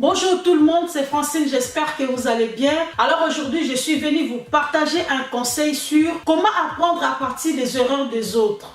Bonjour tout le monde, c'est Francine, j'espère que vous allez bien. Alors aujourd'hui, je suis venue vous partager un conseil sur comment apprendre à partir des erreurs des autres.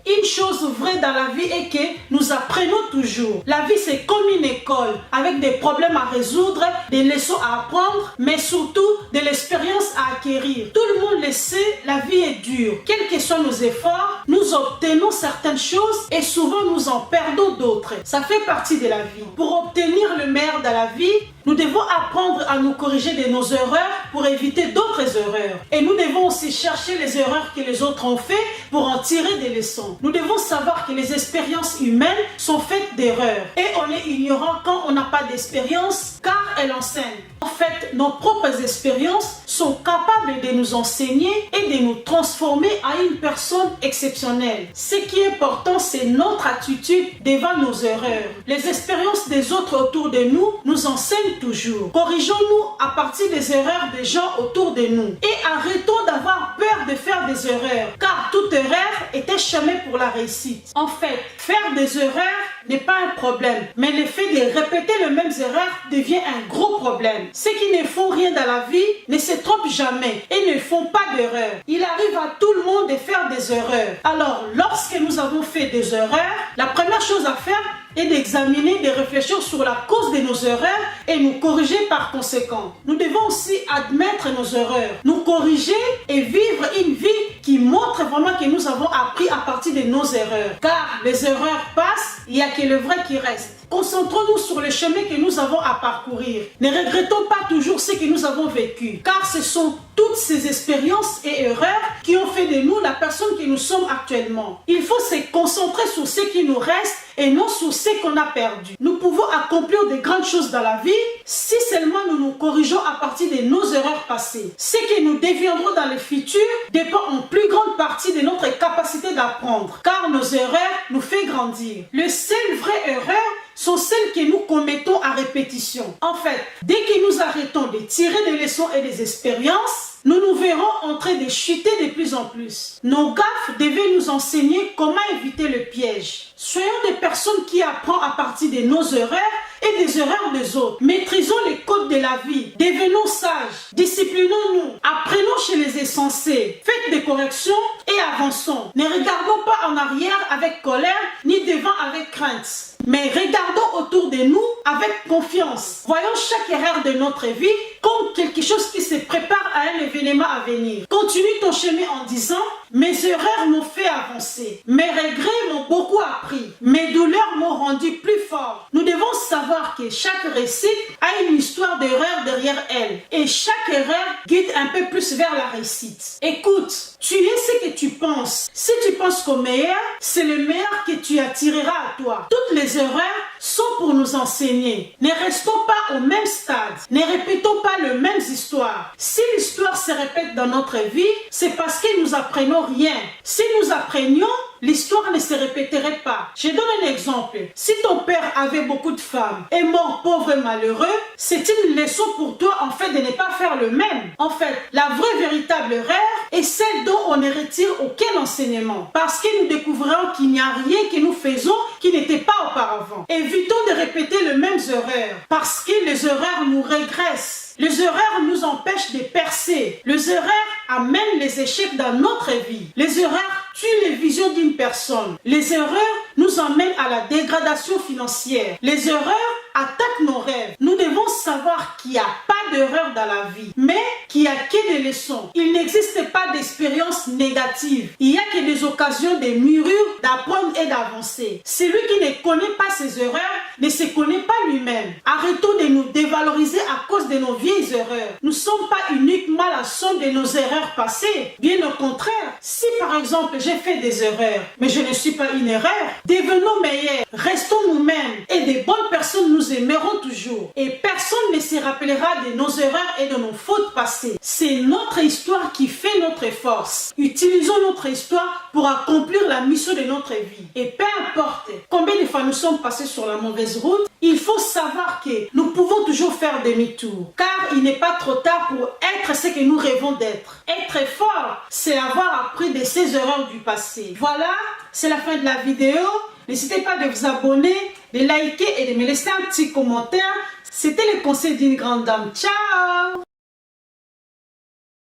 Une chose vraie dans la vie est que nous apprenons toujours. La vie, c'est comme une école avec des problèmes à résoudre, des leçons à apprendre, mais surtout de l'expérience à acquérir. Tout le monde le sait, la vie est dure. Quels que soient nos efforts, nous obtenons certaines choses et souvent nous en perdons d'autres. Ça fait partie de la vie. Pour obtenir le meilleur dans la vie, nous devons apprendre à nous corriger de nos erreurs pour éviter d'autres erreurs. Et nous devons aussi chercher les erreurs que les autres ont fait pour en tirer des leçons. Nous devons savoir que les expériences humaines sont faites d'erreurs. Et on est ignorant quand on n'a pas d'expérience car elles enseignent. En fait, nos propres expériences sont capables de nous enseigner et de nous transformer à une personne exceptionnelle. Ce qui est important, c'est notre attitude devant nos erreurs. Les expériences des autres autour de nous nous enseignent toujours. Corrigeons-nous à partir des erreurs des gens autour de nous. Et arrêtons d'avoir peur de faire des erreurs, car toute erreur est un chemin pour la réussite. En fait, faire des erreurs n'est pas un problème, mais le fait de répéter les mêmes erreurs devient un gros problème. Ceux qui ne font rien dans la vie ne se trompent jamais et ne font pas d'erreurs. Il arrive à tout le monde de faire des erreurs. Alors, lorsque nous avons fait des erreurs, la première chose à faire est d'examiner, de réfléchir sur la cause de nos erreurs et nous corriger par conséquent. Nous devons aussi admettre nos erreurs, nous corriger et vivre une vie qui montre vraiment que nous avons appris à partir de nos erreurs. Car les erreurs passent, il n'y a que le vrai qui reste. Concentrons-nous sur le chemin que nous avons à parcourir. Ne regrettons pas toujours ce que nous avons vécu, car ce sont toutes ces expériences et erreurs qui ont fait de nous la personne que nous sommes actuellement. Il faut se concentrer sur ce qui nous reste et non sur ce qu'on a perdu. Nous pouvons accomplir de grandes choses dans la vie si seulement nous nous corrigeons à partir de nos erreurs passées. Ce que nous deviendrons dans le futur dépend en plus grande partie de notre capacité d'apprendre, car nos erreurs nous font grandir. Le seul vrai erreur sont celles que nous commettons à répétition. En fait, dès que nous arrêtons de tirer des leçons et des expériences, nous nous verrons en train de chuter de plus en plus. Nos gaffes devaient nous enseigner comment éviter le piège. Soyons des personnes qui apprennent à partir de nos erreurs et des erreurs des autres. Maîtrisons les codes de la vie. Devenons sages. Disciplinons-nous. Apprenons chez les insensés. Faites des corrections et avançons. Ne regardons pas en arrière avec colère ni devant avec crainte. Mais regardons autour de nous avec confiance. Voyons chaque erreur de notre vie comme quelque chose qui se prépare à un événement à venir. Continue ton chemin en disant « Mes erreurs m'ont fait avancer. Mes regrets m'ont beaucoup appris. Mes douleurs m'ont rendu plus fort. » Nous devons savoir que chaque réussite a une histoire d'erreur derrière elle. Et chaque erreur guide un peu plus vers la réussite. Écoute, tu es ce que tu penses. Si tu penses qu'au meilleur, c'est le meilleur que tu attireras à toi. Toutes les erreurs sont pour nous enseigner. Ne restons pas au même stade. Ne répétons pas les mêmes histoires. Si l'histoire se répète dans notre vie, c'est parce que nous apprenons rien. Si nous apprenions, l'histoire ne se répéterait pas. Je donne un exemple. Si ton père avait beaucoup de femmes et mort pauvre et malheureux, c'est une leçon pour toi en fait de ne pas faire le même. En fait, la vraie véritable erreur est celle dont on ne retire aucun enseignement. Parce que nous découvrirons qu'il n'y a rien que nous faisons qui n'était pas auparavant. Évitons de répéter les mêmes erreurs parce que les erreurs nous régressent. Les erreurs nous empêchent de percer. Les erreurs amènent les échecs dans notre vie. Les erreurs tuent les visions d'une personne. Les erreurs nous emmènent à la dégradation financière. Les erreurs attaquent nos rêves. Nous devons savoir qu'il n'y a pas d'erreur dans la vie, mais qu'il n'y a que des leçons. Il n'existe pas d'expérience négative. Il n'y a que des occasions de mûrir, d'apprendre et d'avancer. Celui qui ne connaît pas ses erreurs ne se connaît pas lui-même. Arrêtons de nous dévaloriser à cause de nos vieilles erreurs. Nous ne sommes pas uniquement la somme de nos erreurs passées. Bien au contraire, si par exemple j'ai fait des erreurs, mais je ne suis pas une erreur, devenons meilleurs, restons nous-mêmes et des bonnes personnes nous aimeront toujours. Et personne ne se rappellera de nos erreurs et de nos fautes passées. C'est notre histoire qui fait notre force. Utilisons notre histoire pour accomplir la mission de notre vie. Et peu importe combien de fois nous sommes passés sur la mauvaise route, il faut savoir que nous pouvons toujours faire demi-tour. Car il n'est pas trop tard pour être ce que nous rêvons d'être. Être fort, c'est avoir appris de ses erreurs du passé. Voilà, c'est la fin de la vidéo. N'hésitez pas de vous abonner de liker et de me laisser un petit commentaire. C'était le conseil d'une grande dame. Ciao!